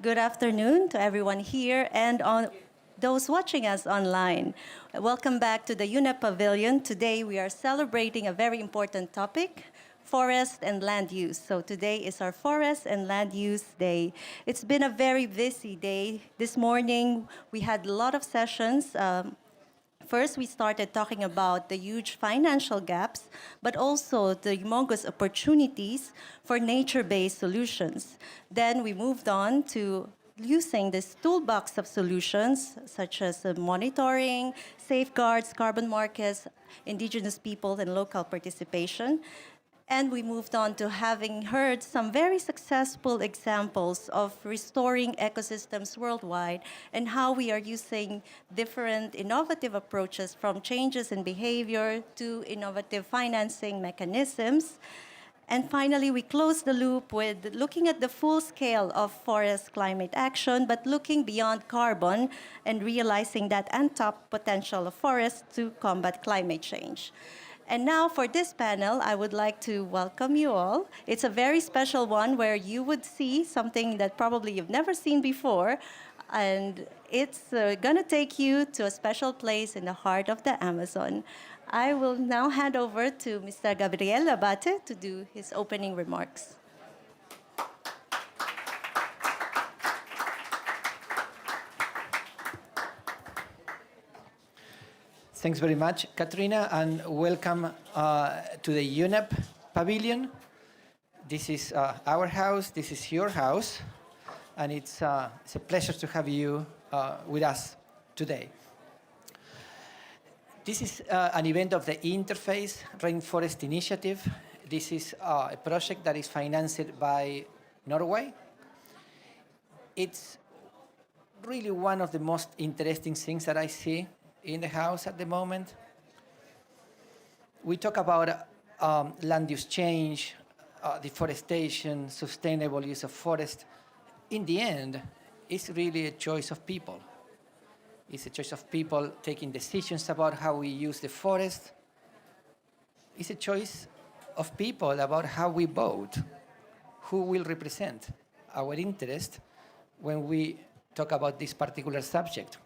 Good afternoon to everyone here and on those watching us online. Welcome back to the UNEP Pavilion. Today we are celebrating a very important topic, forest and land use. So today is our Forest and Land Use Day. It's been a very busy day. This morning we had a lot of sessions. First, we started talking about the huge financial gaps, but also the humongous opportunities for nature-based solutions. Then we moved on to using this toolbox of solutions, such as monitoring, safeguards, carbon markets, indigenous people, and local participation. And we moved on to having heard some very successful examples of restoring ecosystems worldwide and how we are using different innovative approaches from changes in behavior to innovative financing mechanisms. And finally, we close the loop with looking at the full scale of forest climate action, but looking beyond carbon and realizing that untapped potential of forests to combat climate change. And now for this panel, I would like to welcome you all. It's a very special one where you would see something that probably you've never seen before. And it's going to take you to a special place in the heart of the Amazon. I will now hand over to Mr. Gabriel Abate to do his opening remarks. Thanks very much, Katrina, and welcome to the UNEP Pavilion. This is our house, this is your house, and it's a pleasure to have you with us today. This is an event of the Interface Rainforest Initiative. This is a project that is financed by Norway. It's really one of the most interesting things that I see in the house at the moment. We talk about land use change, deforestation, sustainable use of forest. In the end, it's really a choice of people. It's a choice of people taking decisions about how we use the forest. It's a choice of people about how we vote, who will represent our interest when we talk about this particular subject.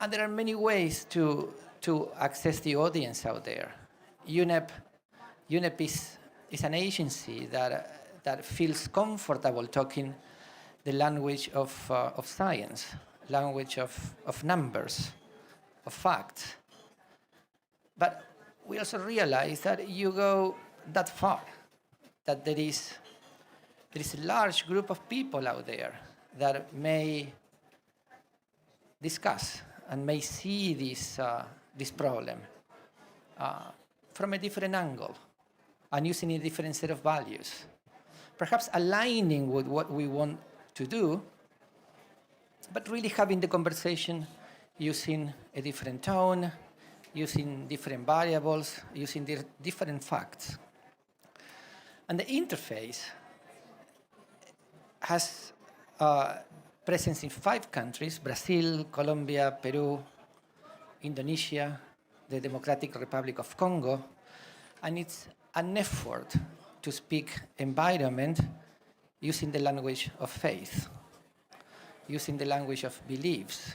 And there are many ways to access the audience out there. UNEP is an agency that feels comfortable talking the language of science, language of numbers, of facts. But we also realize that you go that far, that there is a large group of people out there that may discuss and may see this problem from a different angle and using a different set of values. Perhaps aligning with what we want to do, but really having the conversation using a different tone, using different variables, using different facts. And the interface has presence in 5 countries: Brazil, Colombia, Peru, Indonesia, the Democratic Republic of Congo. And it's an effort to speak environment using the language of faith, using the language of beliefs.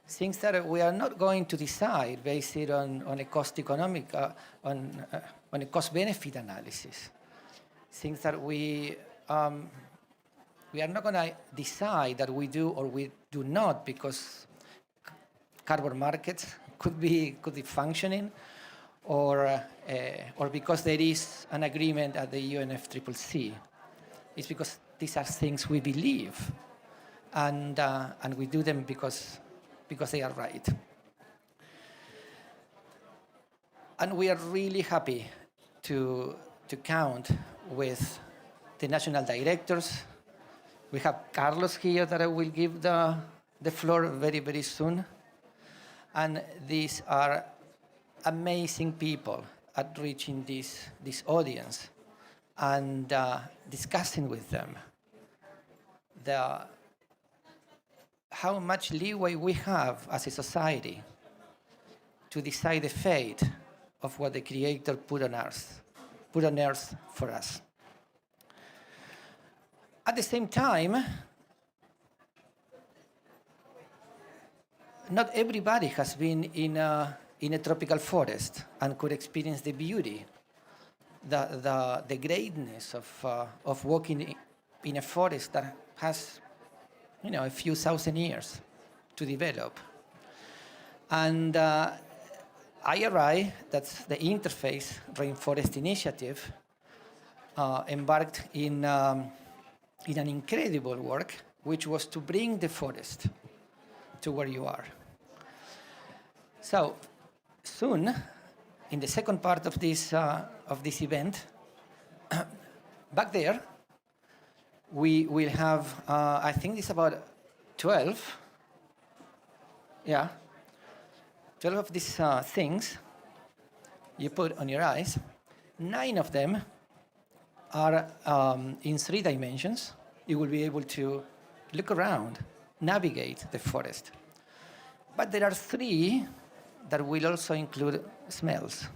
Things that we are not going to decide based on a cost economic, on a cost-benefit analysis. Things that we are not going to decide that we do or we do not because carbon markets could be functioning, or because there is an agreement at the UNFCCC. It's because these are things we believe, and we do them because they are right. And we are really happy to count with the national directors. We have Carlos here that I will give the floor very, very soon. And these are amazing people at reaching this audience and discussing with them how much leeway we have as a society to decide the fate of what the Creator put on earth for us. At the same time, not everybody has been in a tropical forest and could experience the beauty, the greatness of walking in a forest that has, a few thousand years to develop. And IRI, that's the Interface Rainforest Initiative, embarked in an incredible work, which was to bring the forest to where you are. So soon, in the second part of this event, back there, we will have, I think it's about 12, 12 of these things you put on your eyes. 9 of them are in 3 dimensions. You will be able to look around, navigate the forest. But there are 3 that will also include smells.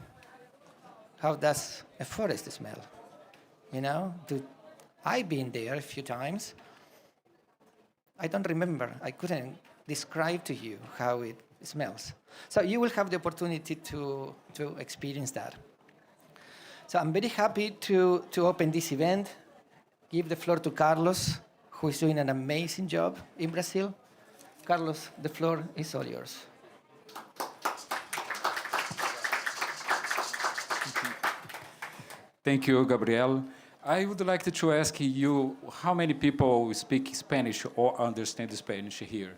How does a forest smell? I've been there a few times. I don't remember. I couldn't describe to you how it smells. So you will have the opportunity to experience that. So I'm very happy to open this event, give the floor to Carlos, who is doing an amazing job in Brazil. Carlos, the floor is all yours. Thank you, Gabriel. I would like to ask you, how many people speak Spanish or understand Spanish here?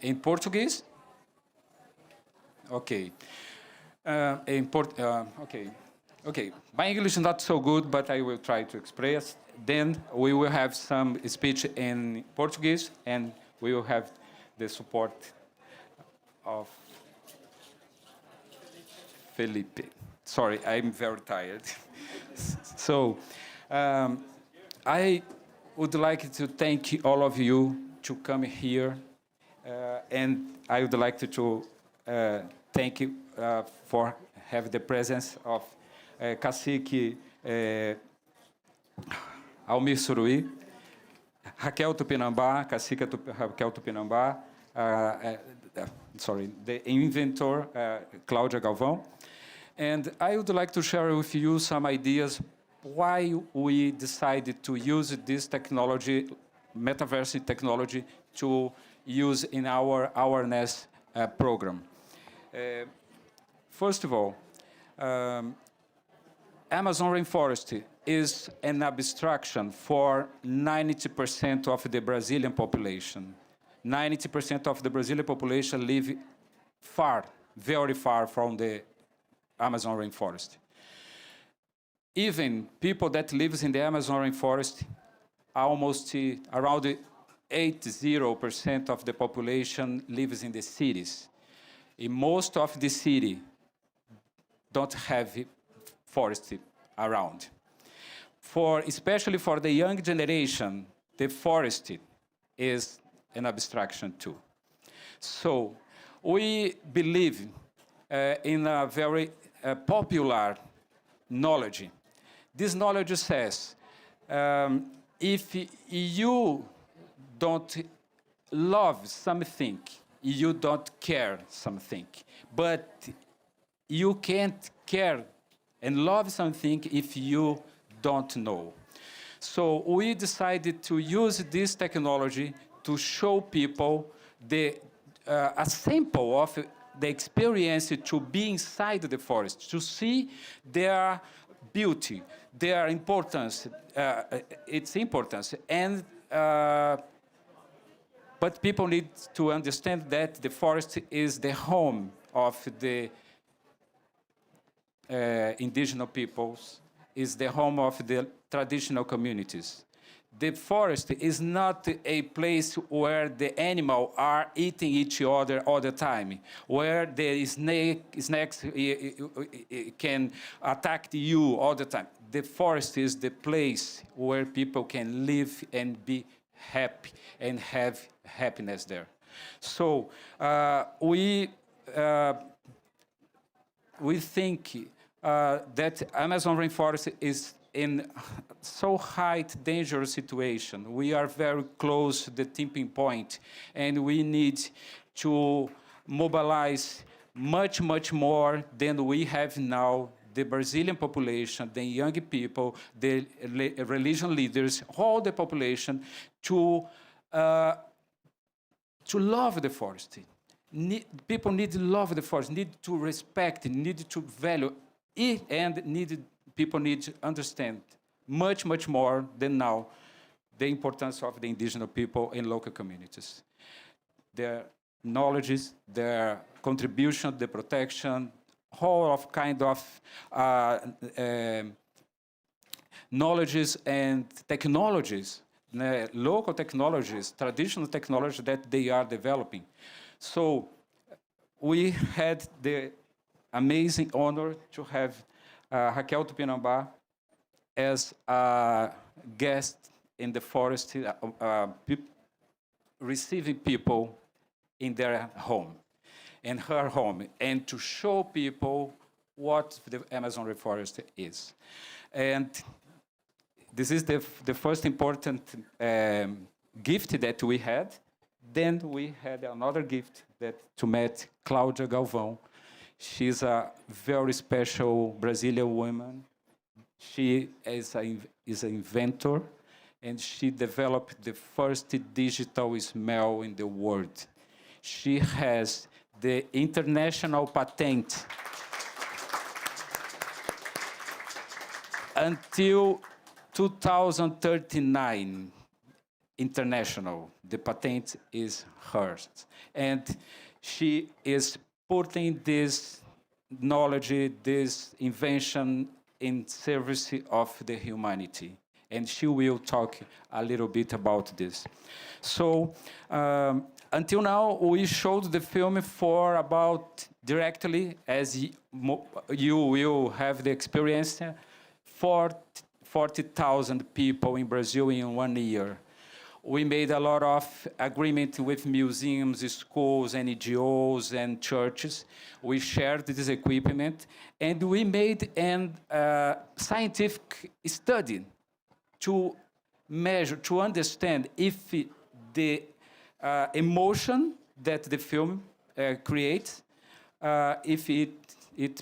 In Portuguese? Okay. Okay. My English is not so good, but I will try to express. Then we will have some speech in Portuguese, and we will have the support of Felipe. Sorry, I'm very tired. So, I would like to thank all of you to come here, and I would like to thank you for having the presence of Cacique Almir Suruí, Raquel Tupinambá, Cacique Raquel Tupinambá, the inventor Cláudia Galvão. And I would like to share with you some ideas why we decided to use this technology, metaverse technology, to use in our awareness program. First of all, Amazon rainforest is an abstraction for 90% of the Brazilian population. 90% of the Brazilian population live far, very far from the Amazon rainforest. Even people that live in the Amazon rainforest, almost around 80% of the population lives in the cities. In most of the city don't have forest around. Especially for the young generation, the forest is an abstraction too. So we believe in a very popular knowledge. This knowledge says, if you don't love something, you don't care something. But you can't care and love something if you don't know. So we decided to use this technology to show people a sample of the experience to be inside the forest, to see their beauty, their importance, its importance. And but people need to understand that the forest is the home of the indigenous peoples, is the home of the traditional communities. The forest is not a place where the animals are eating each other all the time, where the snakes can attack you all the time. The forest is the place where people can live and be happy and have happiness there. So we think that Amazon rainforest is in so high dangerous situation. We are very close to the tipping point, and we need to mobilize much, much more than we have now. The Brazilian population, the young people, the religion leaders, all the population to love the forest. People need to love the forest, need to respect, need to value it, and people need to understand much, much more than now the importance of the indigenous people in local communities. Their knowledges, their contribution, the protection, whole of kind of knowledges and technologies, local technologies, traditional technologies that they are developing. So we had the amazing honor to have Raquel Tupinambá as a guest in the forest, receiving people in their home, in her home, and to show people what the Amazon rainforest is. And this is the first important gift that we had. Then we had another gift to meet Cláudia Galvão. She's a very special Brazilian woman. She is an inventor, and she developed the first digital smell in the world. She has the international patent until 2039. International, the patent is hers. And she is putting this knowledge, this invention in service of the humanity. And she will talk a little bit about this. So until now, we showed the film for about directly, as you will have the experience, 40,000 people in Brazil in 1 year. We made a lot of agreement with museums, schools, NGOs, and churches. We shared this equipment, and we made a scientific study to measure, to understand if the emotion that the film creates, if it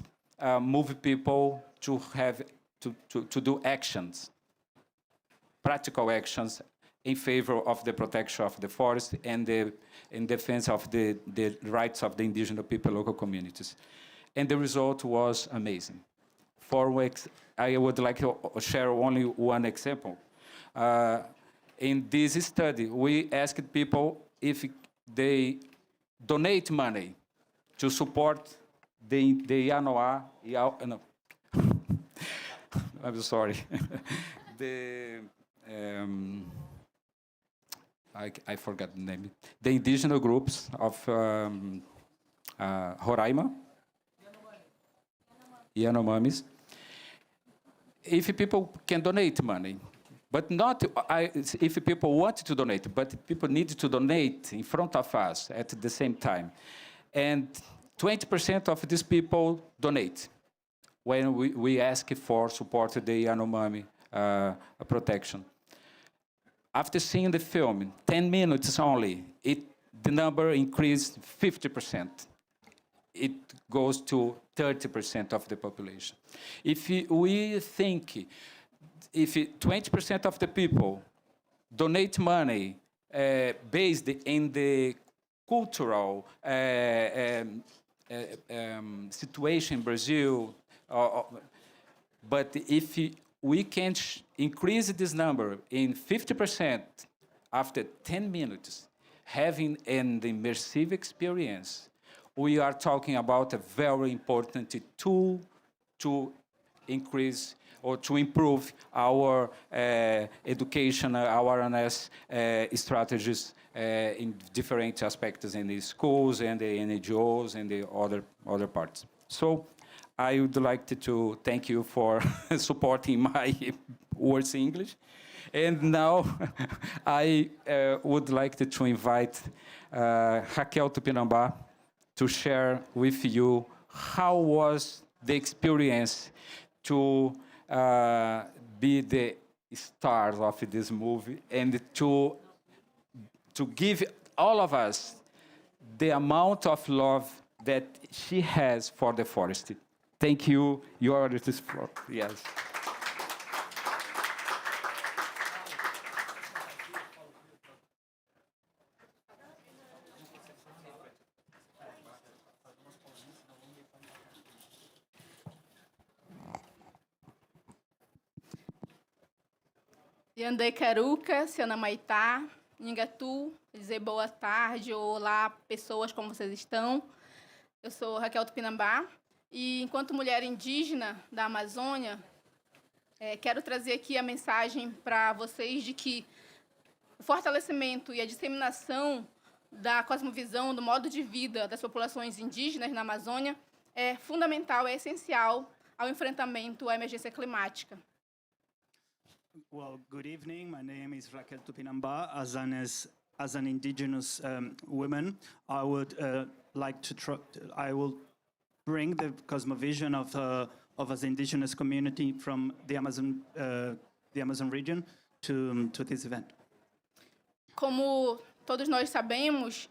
moves people to have to do actions, practical actions in favor of the protection of the forest and in defense of the rights of the indigenous people, local communities. And the result was amazing. I would like to share only one example. In this study, we asked people if they donate money to support the Yanoa, no. I'm sorry. I forgot the name. The indigenous groups of Roraima, Yanomamis. If people can donate money, but not if people want to donate, but people need to donate in front of us at the same time. And 20% of these people donate when we ask for support to the Yanomami protection. After seeing the film, 10 minutes only, the number increased 50%. It goes to 30% of the population. If we think, if 20% of the people donate money based in the cultural situation in Brazil, but if we can increase this number in 50% after 10 minutes, having an immersive experience, we are talking about a very important tool to increase or to improve our education, awareness strategies in different aspects in the schools and the NGOs and the other parts. So I would like to thank you for supporting my words in English. And now I would like to invite Raquel Tupinambá to share with you how was the experience to be the stars of this movie and to give all of us the amount of love that she has for the forest. Thank you. You are this floor. Yes. Yandê Caruca, Cianamaitá, Nhingatu, dizer boa tarde ou olá, pessoas, como vocês estão? Eu sou Raquel Tupinambá e, enquanto mulher indígena da Amazônia, quero trazer aqui a mensagem para vocês de que o fortalecimento e a disseminação da cosmovisão, do modo de vida das populações indígenas na Amazônia é fundamental, é essencial ao enfrentamento à emergência climática. Well, good evening. My name is Raquel Tupinambá. As an indigenous woman, I would like to I will bring the cosmovision of an indigenous community from the Amazon region to this event. Como todos nós sabemos,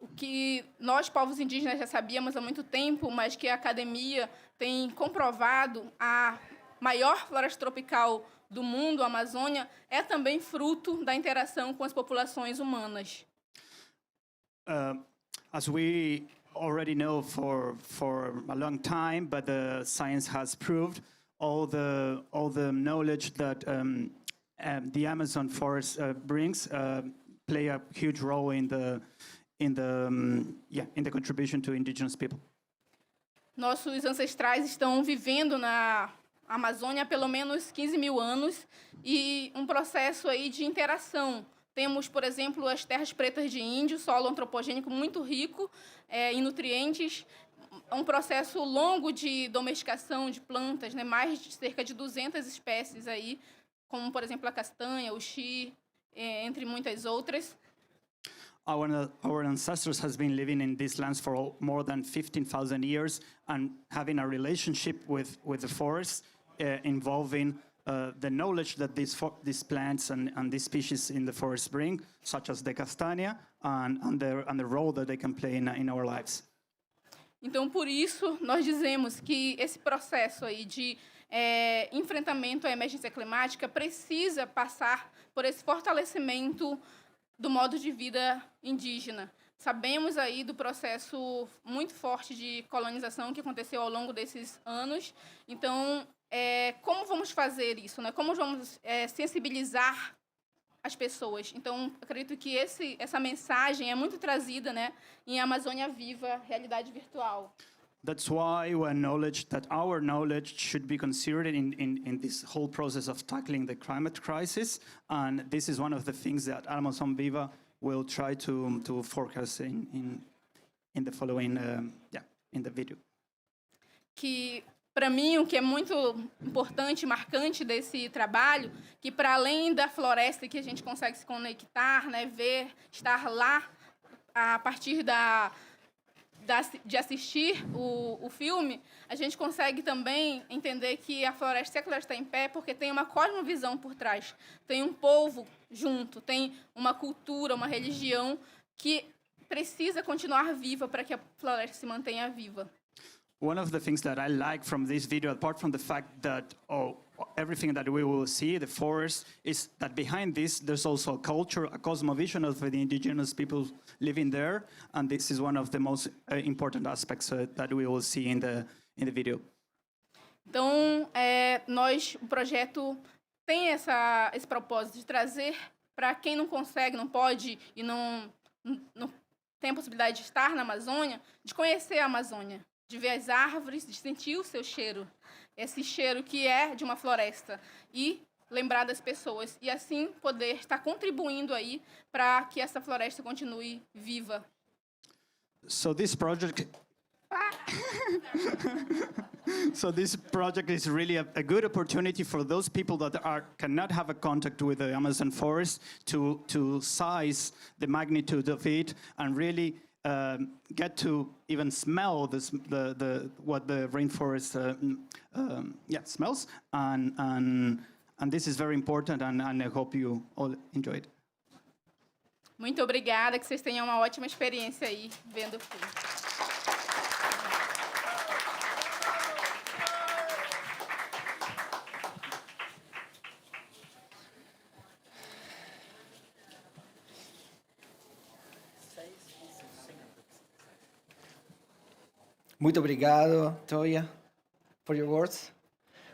o que nós, povos indígenas, já sabíamos há muito tempo, mas que a academia tem comprovado, a maior floresta tropical do mundo, a Amazônia, é também fruto da interação com as populações humanas. As we already know for a long time, but the science has proved all the knowledge that the Amazon forest brings play a huge role in the contribution to indigenous people. Nossos ancestrais estão vivendo na Amazônia há pelo menos 15 mil anos e um processo aí de interação. Temos, por exemplo, as terras pretas de índio, solo antropogênico muito rico em nutrientes, um processo longo de domesticação de plantas, né, mais de cerca de 200 espécies aí, como, por exemplo, a castanha, o xi, entre muitas outras. Our ancestors has been living in these lands for more than 15,000 years and having a relationship with the forest involving the knowledge that these plants and these species in the forest bring, such as the castanha, and the role that they can play in our lives. Então, por isso, nós dizemos que esse processo aí de enfrentamento à emergência climática precisa passar por esse fortalecimento do modo de vida indígena. Sabemos aí do processo muito forte de colonização que aconteceu ao longo desses anos. Então, como vamos fazer isso, né? Como vamos sensibilizar as pessoas? Então, acredito que essa mensagem é muito trazida, né, em Amazônia Viva, realidade virtual. That's why our knowledge should be considered in this whole process of tackling the climate crisis, and this is one of the things that Amazon Viva will try to forecast in the following in the video. Que para mim o que é muito importante, marcante desse trabalho, que para além da floresta que a gente consegue se conectar, né, ver, estar lá a partir de assistir o filme, a gente consegue também entender que a floresta está em pé porque tem uma cosmovisão por trás, tem um povo junto, tem uma cultura, uma religião que precisa continuar viva para que a floresta se mantenha viva. One of the things that I like from this video, apart from the fact that everything that we will see, the forest, is that behind this, there's also a culture, a cosmovision of the indigenous people living there, and this is one of the most important aspects that we will see in the video. Então, o projeto tem esse propósito de trazer para quem não consegue, não pode e não tem a possibilidade de estar na Amazônia, de conhecer a Amazônia, de ver as árvores, de sentir o seu cheiro, esse cheiro que é de uma floresta, e lembrar das pessoas, e assim poder estar contribuindo aí para que essa floresta continue viva. So this project is really a good opportunity for those people that cannot have a contact with the Amazon forest to size the magnitude of it and really get to even smell what the rainforest smells, and this is very important, and I hope you all enjoy it. Muito obrigada, que vocês tenham uma ótima experiência aí vendo o filme. Muito obrigado, Toya, for your words.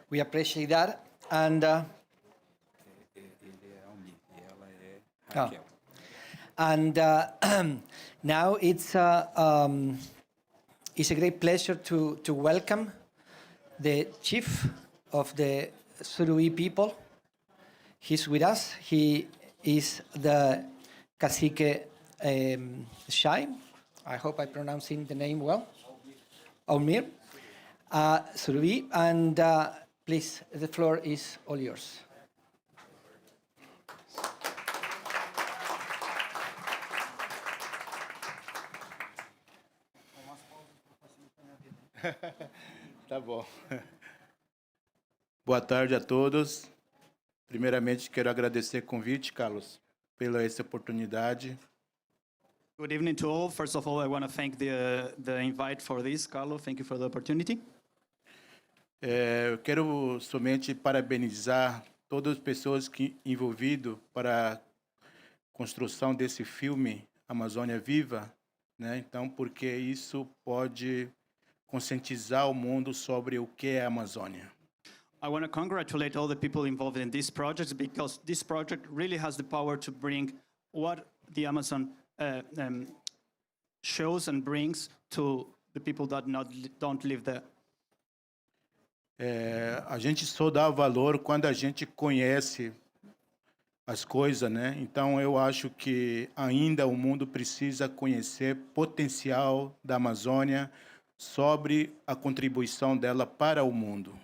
We appreciate that. And Ele é Almir e ela é Ah. Raquel. and now it's a great pleasure to welcome the chief of the Suruí people. He's with us. He is the cacique Shai. I hope I'm pronouncing the name well. Almir, Suruí, and please, the floor is all yours. Tá bom. Boa tarde a todos. Primeiramente, quero agradecer o convite, Carlos, pela essa oportunidade. Good evening to all. First of all, I want to thank the invite for this, Carlo. Thank you for the opportunity. Eu quero somente parabenizar todas as pessoas que envolvidas para a construção desse filme Amazônia Viva, né? Então, porque isso pode conscientizar o mundo sobre o que é a Amazônia. I want to congratulate all the people involved in this project, because this project really has the power to bring what the Amazon shows and brings to the people that don't live there. A gente só dá valor quando a gente conhece as coisas, né? Então eu acho que ainda o mundo precisa conhecer o potencial da Amazônia sobre a contribuição dela para o mundo.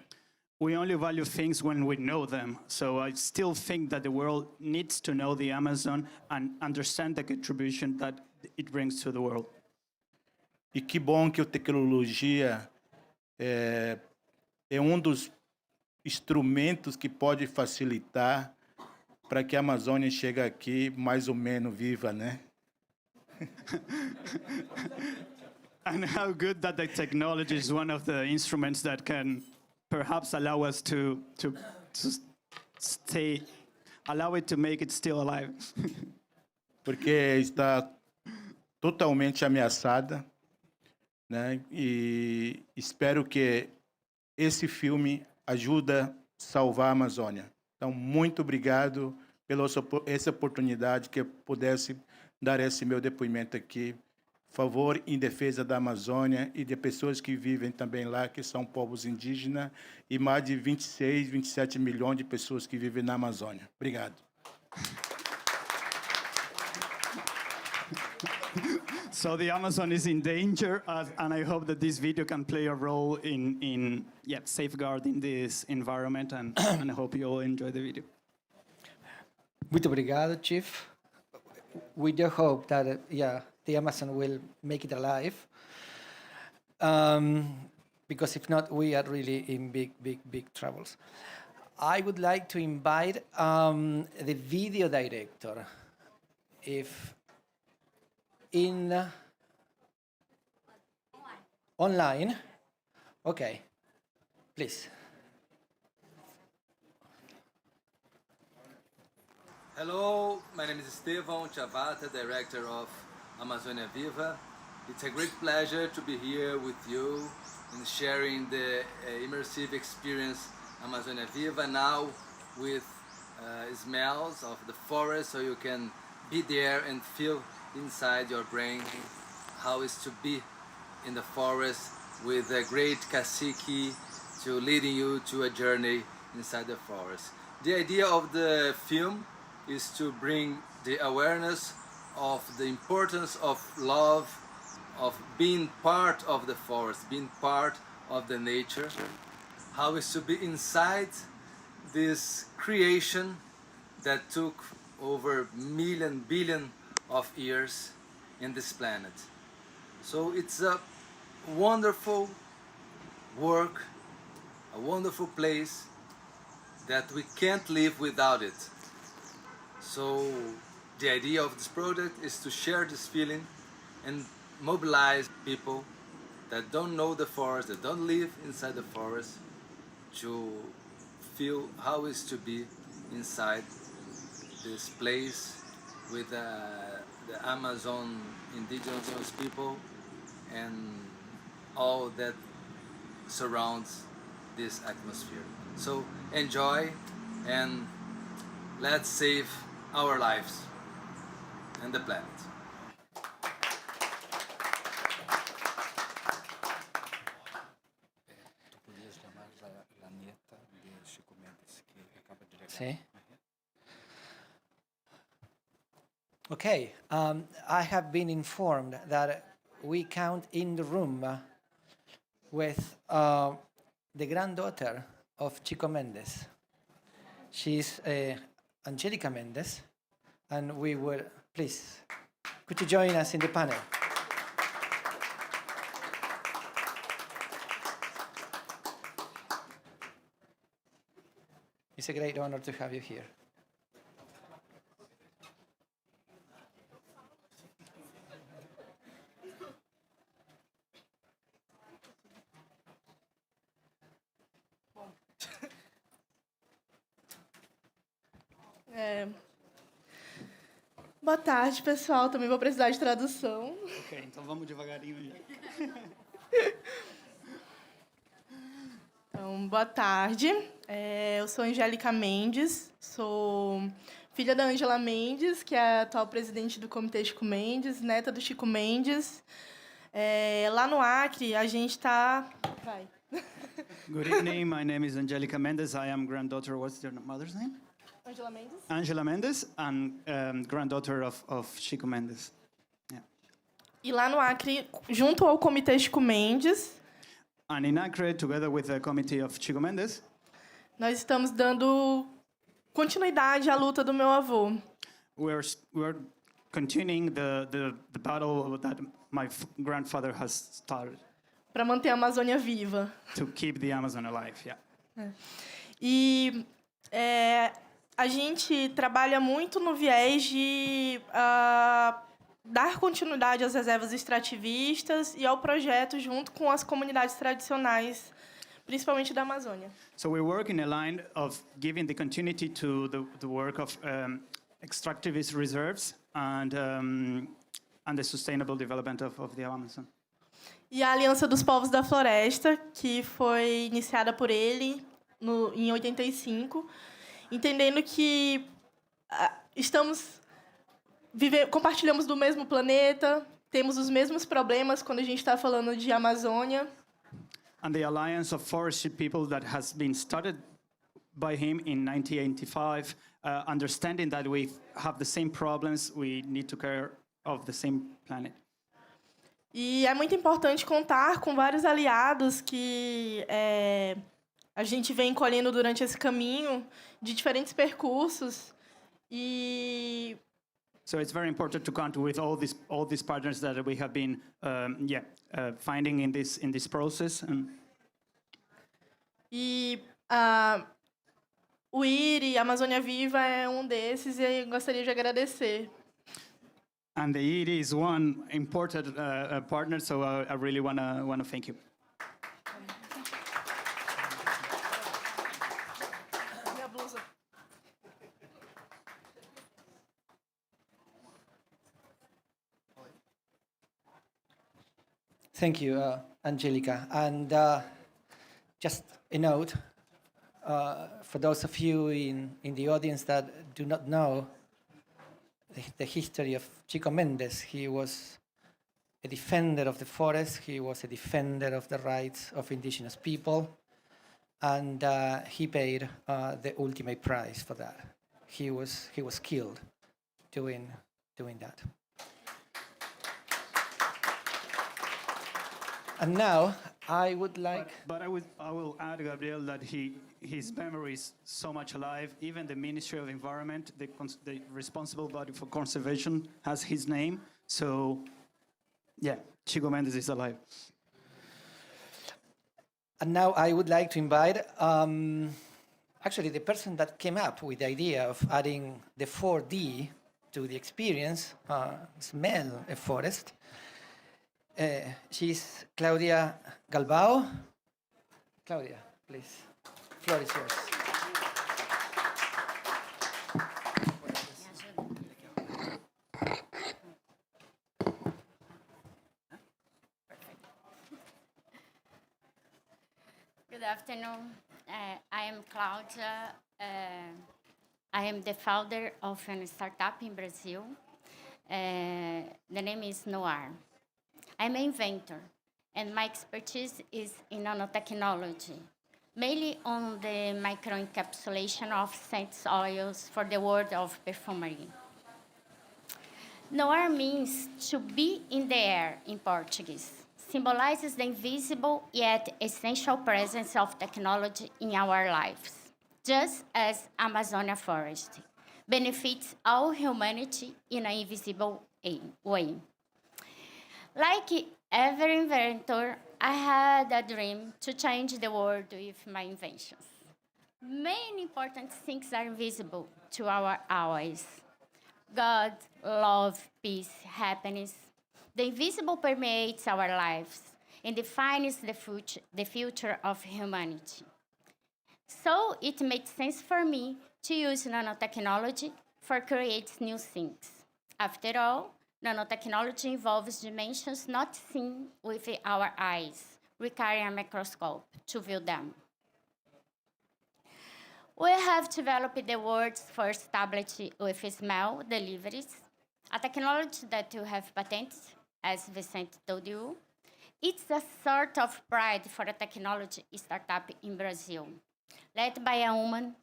We only value things when we know them. So I still think that the world needs to know the Amazon and understand the contribution that it brings to the world. E que bom que a tecnologia é dos instrumentos que pode facilitar para que a Amazônia chegue aqui mais ou menos viva, né? And how good that the technology is one of the instruments that can perhaps allow us to allow it to make it still alive. Porque está totalmente ameaçada, né? E espero que esse filme ajude a salvar a Amazônia. Então, muito obrigado pela essa oportunidade que eu pudesse dar esse meu depoimento aqui. Favor em defesa da Amazônia e de pessoas que vivem também lá, que são povos indígenas, e mais de 26, 27 milhões de pessoas que vivem na Amazônia. Obrigado. So the Amazon is in danger, and I hope that this video can play a role in safeguarding this environment, and I hope you all enjoy the video. Muito obrigado, Chief. We do hope that, the Amazon will make it alive. Because if not, we are really in big troubles. I would like to invite the video director. If in online, okay, please. Hello, my name is Estevão Chavata, director of Amazônia Viva. It's a great pleasure to be here with you and sharing the immersive experience Amazônia Viva now with smells of the forest, so you can be there and feel inside your brain how it's to be in the forest with a great cacique to leading you to a journey inside the forest. The idea of the film is to bring the awareness of the importance of love, of being part of the forest, being part of the nature, how is to be inside this creation that took over billion of years in this planet. So it's a wonderful work, a wonderful place that we can't live without it. So the idea of this project is to share this feeling and mobilize people that don't know the forest, that don't live inside the forest, to feel how it's to be inside this place with the Amazon indigenous people and all that surrounds this atmosphere. So enjoy and let's save our lives and the planet. Sí. Okay, I have been informed that we count in the room with the granddaughter of Chico Mendes. She's Angelica Mendes, and we will, please, could you join us in the panel? It's a great honor to have you here. Boa tarde, pessoal. Também vou precisar de tradução. Ok, então vamos devagarinho. Então, boa tarde. Eu sou Angélica Mendes, sou filha da Ângela Mendes, que é a atual presidente do Comitê Chico Mendes, neta do Chico Mendes. Lá no Acre, a gente está... Good evening, my name is Angelica Mendes. I am granddaughter, what's your mother's name? Ângela Mendes. Angela Mendes, and granddaughter of Chico Mendes. Yeah. E lá no Acre, junto ao Comitê Chico Mendes, And in Acre, together with the committee of Chico Mendes, nós estamos dando continuidade à luta do meu avô. we're continuing the battle that my grandfather has started Para manter a Amazônia viva. to keep the Amazon alive. Yeah. E a gente trabalha muito no viés de dar continuidade às reservas extrativistas e ao projeto junto com as comunidades tradicionais, principalmente da Amazônia. So we work in a line of giving the continuity to the work of extractivist reserves and the sustainable development of the Amazon. E a Aliança dos Povos da Floresta, que foi iniciada por ele em 85, entendendo que compartilhamos do mesmo planeta, temos os mesmos problemas quando a gente está falando de Amazônia. And the Alliance of Forestry People that has been started by him in 1985, understanding that we have the same problems, we need to care of the same planet. E é muito importante contar com vários aliados que a gente vem colhendo durante esse caminho, de diferentes percursos. So it's very important to count with all these partners that we have been finding in this process. O IRI, Amazônia Viva, é um desses e eu gostaria de agradecer. And the ED is one important partner, so I really wanna thank you. Minha blusa. Thank you, Angelica. And just a note, for those of you in the audience that do not know the history of Chico Mendes, he was a defender of the forest, he was a defender of the rights of indigenous people, and he paid the ultimate price for that. He was killed doing that. And now I would like. But I will add, Gabriel, that his memory is so much alive. Even the Ministry of Environment, the responsible body for conservation, has his name. So, yeah, Chico Mendes is alive. And now I would like to invite actually the person that came up with the idea of adding the 4D to the experience, smell a forest. She's Claudia Galbao. Claudia, please, floor is yours. Good afternoon. I am Claudia. I am the founder of a startup in Brazil. The name is Noir. I'm an inventor, and my expertise is in nanotechnology, mainly on the microencapsulation of scent oils for the world of perfumery. Noir means to be in the air in Portuguese, symbolizes the invisible yet essential presence of technology in our lives, just as Amazonia forest benefits all humanity in an invisible way. Like every inventor, I had a dream to change the world with my inventions. Many important things are invisible to our eyes. God, love, peace, happiness. The invisible permeates our lives and defines the future of humanity. So it made sense for me to use nanotechnology for create new things. After all, nanotechnology involves dimensions not seen with our eyes, requiring a microscope to view them. We have developed the world's first tablet with smell deliveries, a technology that you have patented, as Vicente told you. It's a sort of pride for a technology startup in Brazil, led by a woman,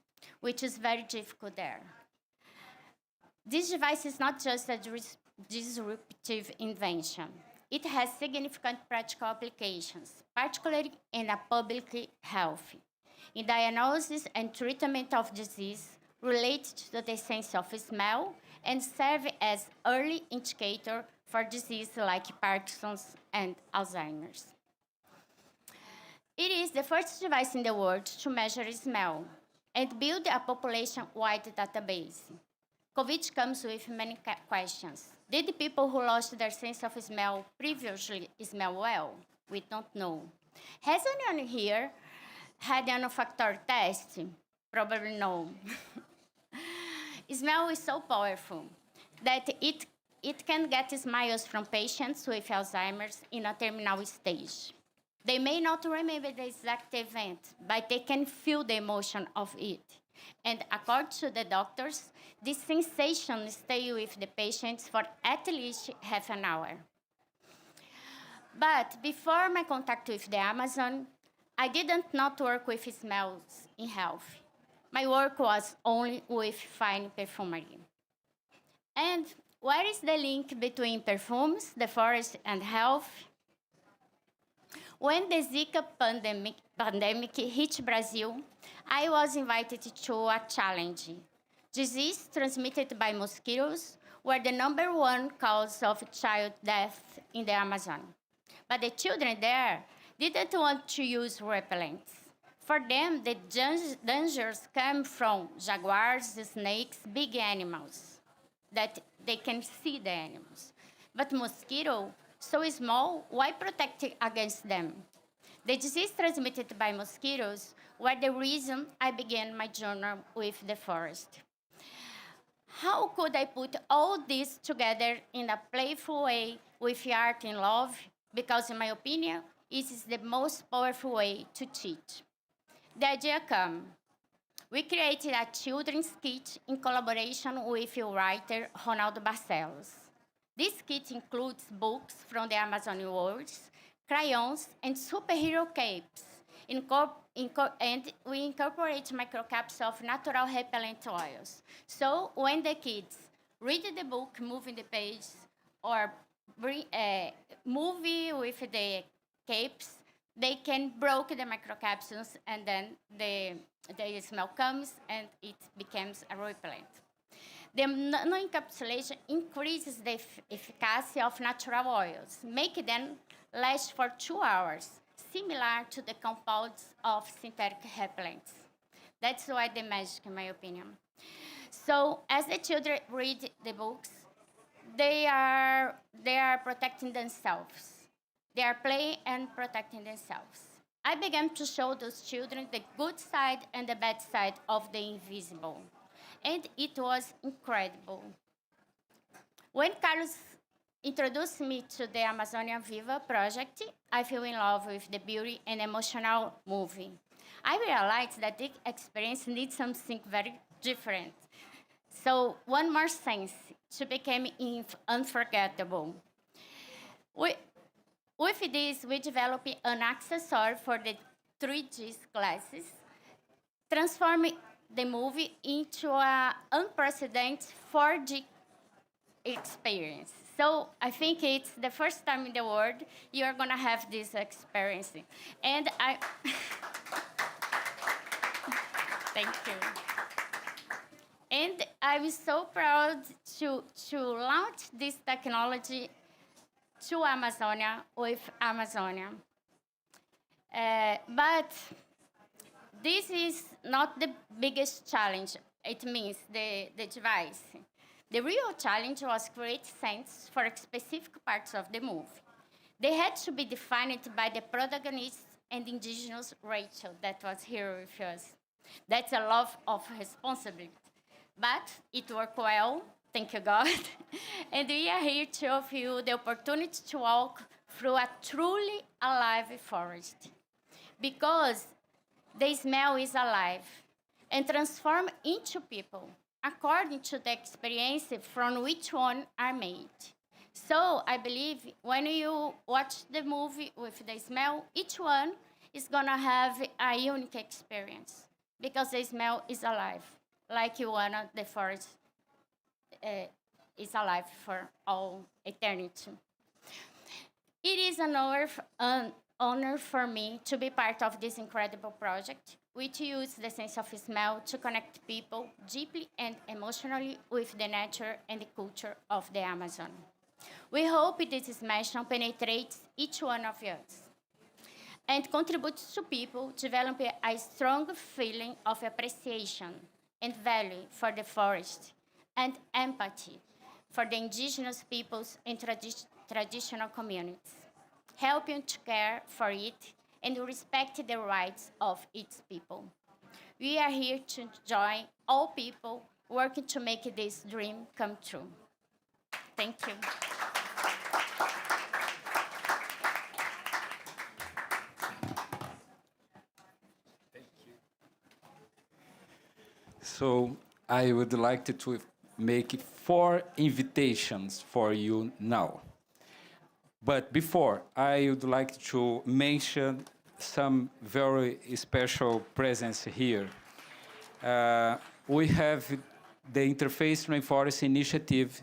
which is very difficult there. This device is not just a disruptive invention. It has significant practical applications, particularly in public health, in diagnosis and treatment of disease related to the sense of smell and serve as early indicator for disease like Parkinson's and Alzheimer's. It is the first device in the world to measure smell and build a population-wide database. COVID comes with many questions. Did the people who lost their sense of smell previously smell well? We don't know. Has anyone here had an olfactory test? Probably no. Smell is so powerful that it can get smiles from patients with Alzheimer's in a terminal stage. They may not remember the exact event, but they can feel the emotion of it. And according to the doctors, this sensation stays with the patients for at least half an hour. But before my contact with the Amazon, I didn't not work with smells in health. My work was only with fine perfumery. And where is the link between perfumes, the forest, and health? When the Zika pandemic hit Brazil, I was invited to a challenge. Disease transmitted by mosquitoes were the #1 cause of child death in the Amazon. But the children there didn't want to use repellents. For them, the dangers come from jaguars, snakes, big animals, that they can see the animals. But mosquito, so small, why protect against them? The disease transmitted by mosquitoes were the reason I began my journey with the forest. How could I put all this together in a playful way with art and love? Because in my opinion, it is the most powerful way to teach. The idea came. We created a children's kit in collaboration with writer Ronaldo Barcelos. This kit includes books from the Amazonian worlds, crayons, and superhero capes. And we incorporate microcaps of natural repellent oils. So when the kids read the book, moving the page, or movie with the capes, they can break the microcapsules, and then the smell comes and it becomes a repellent. The nano-encapsulation increases the efficacy of natural oils, making them last for 2 hours, similar to the compounds of synthetic repellents. That's why the magic, in my opinion. So as the children read the books, they are protecting themselves. They are playing and protecting themselves. I began to show those children the good side and the bad side of the invisible. And it was incredible. When Carlos introduced me to the Amazonia Viva project, I fell in love with the beauty and emotional movie. I realized that the experience needs something very different. So one more sense to become unforgettable. With this, we developed an accessory for the 3D glasses, transforming the movie into an unprecedented 4D experience. So I think it's the first time in the world you're gonna have this experience. And I, thank you. And I'm so proud to launch this technology to Amazonia with Amazonia. But this is not the biggest challenge. It means the device. The real challenge was create sense for specific parts of the movie. They had to be defined by the protagonist and indigenous Rachel that was here with us. That's a lot of responsibility. But it worked well, thank you God. And we are here to offer you the opportunity to walk through a truly alive forest. Because the smell is alive and transformed into people according to the experience from which one are made. So I believe when you watch the movie with the smell, each one is gonna have a unique experience because the smell is alive, like the forest is alive for all eternity. It is an honor for me to be part of this incredible project, which uses the sense of smell to connect people deeply and emotionally with the nature and the culture of the Amazon. We hope this mission penetrates each one of us and contributes to people developing a strong feeling of appreciation and value for the forest and empathy for the indigenous peoples and traditional communities, helping to care for it and respect the rights of its people. We are here to join all people working to make this dream come true. Thank you. So I would like to make 4 invitations for you now. But before, I would like to mention some very special presence here. We have the Interface Rainforest Initiative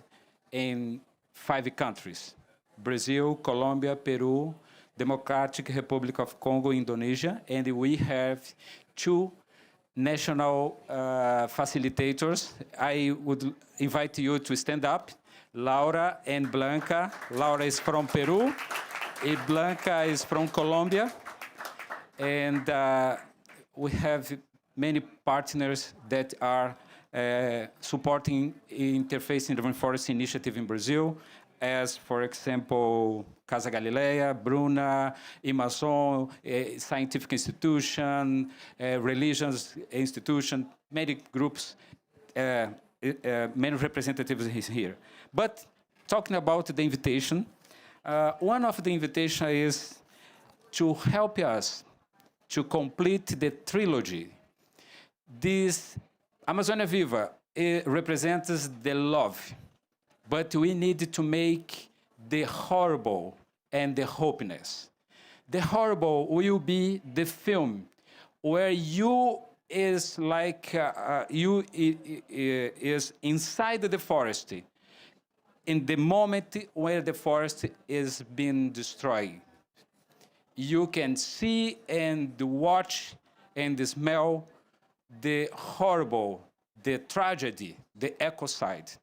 in 5 countries: Brazil, Colombia, Peru, Democratic Republic of Congo, Indonesia, and we have 2 national facilitators. I would invite you to stand up. Laura and Blanca. Laura is from Peru, and Blanca is from Colombia. And we have many partners that are supporting Interface in the Rainforest Initiative in Brazil, as, for example, Casa Galileia, Bruna, Amazon, scientific institution, religious institution, many groups, many representatives here. But talking about the invitation, one of the invitations is to help us to complete the trilogy. This Amazonia Viva represents the love, but we need to make the horrible and the happiness. The horrible will be the film where you is like you is inside the forest in the moment where the forest is being destroyed. You can see and watch and smell the horrible the tragedy, the ecocide.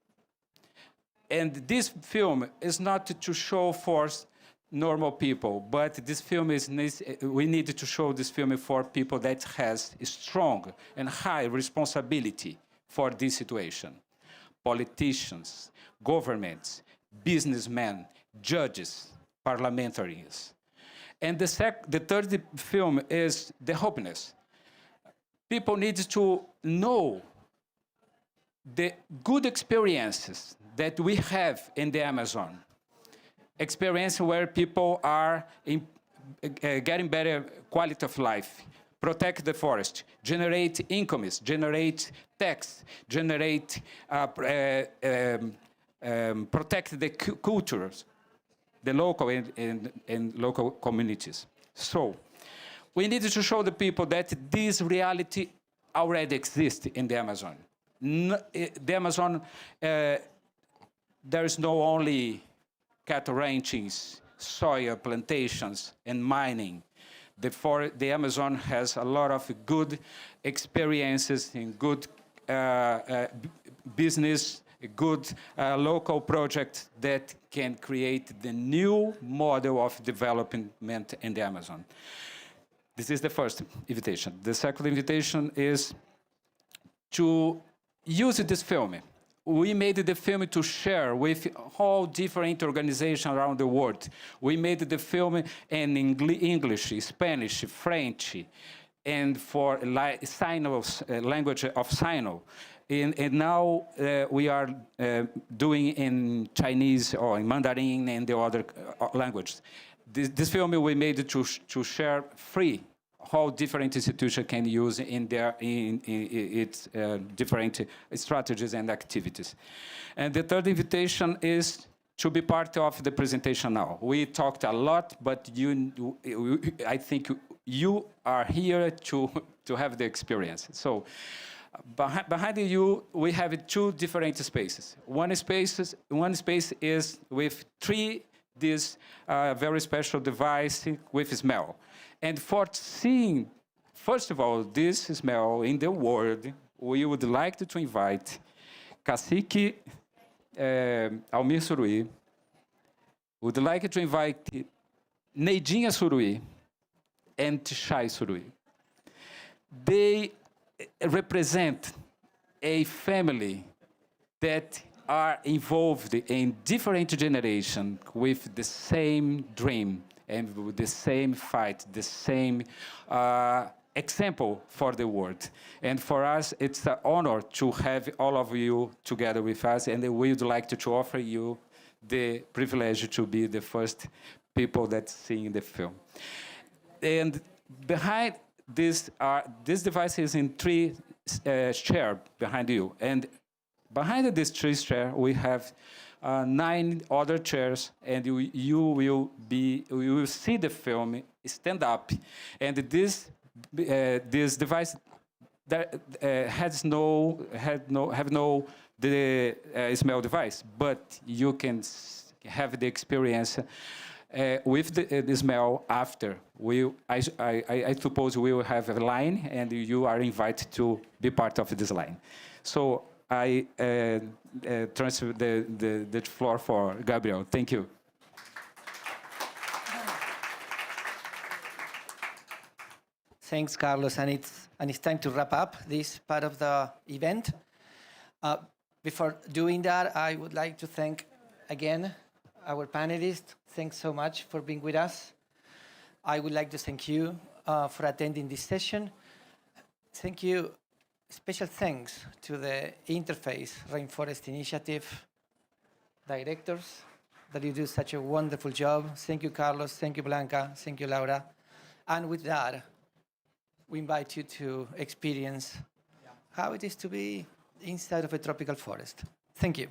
And this film is not to show for normal people, but this film we need to show this film for people that has strong and high responsibility for this situation. Politicians, governments, businessmen, judges, parliamentarians. And the third film is the hopeless. People need to know the good experiences that we have in the Amazon. Experience where people are getting better quality of life, protect the forest, generate incomes, generate tax, generate, protect the cultures, the local and local communities. So we need to show the people that this reality already exists in the Amazon. The Amazon, there is no only cattle ranchings, soya plantations, and mining. The Amazon has a lot of good experiences in good business, good local projects that can create the new model of development in the Amazon. This is the first invitation. The second invitation is to use this film. We made the film to share with all different organizations around the world. We made the film in English, Spanish, French, and for language of Sino. And now we are doing in Chinese or in Mandarin and the other languages. This film we made to share free how different institutions can use in its different strategies and activities. And the third invitation is to be part of the presentation now. We talked a lot, but I think you are here to have the experience. So behind you, we have two different spaces. One space is with this very special device with smell. And for seeing, first of all, this smell in the world, we would like to invite Cacique Almir Surui, would like to invite Neidinha Surui and Tishai Surui. They represent a family that are involved in different generations with the same dream and with the same fight, the same example for the world. And for us, it's an honor to have all of you together with us, and we would like to offer you the privilege to be the first people that see the film. And behind this device is in three chairs behind you. And behind these three chairs, we have 9 other chairs, and you will see the film stand up. And this device that have no smell device, but you can have the experience with the smell after. I suppose we will have a line, and you are invited to be part of this line. So I transfer the floor for Gabriel. Thank you. Thanks, Carlos. And it's time to wrap up this part of the event. Before doing that, I would like to thank again our panelists. Thanks so much for being with us. I would like to thank you for attending this session. Thank you. Special thanks to the Interface Rainforest Initiative directors that you do such a wonderful job. Thank you, Carlos. Thank you, Blanca. Thank you, Laura. And with that, we invite you to experience how it is to be inside of a tropical forest. Thank you.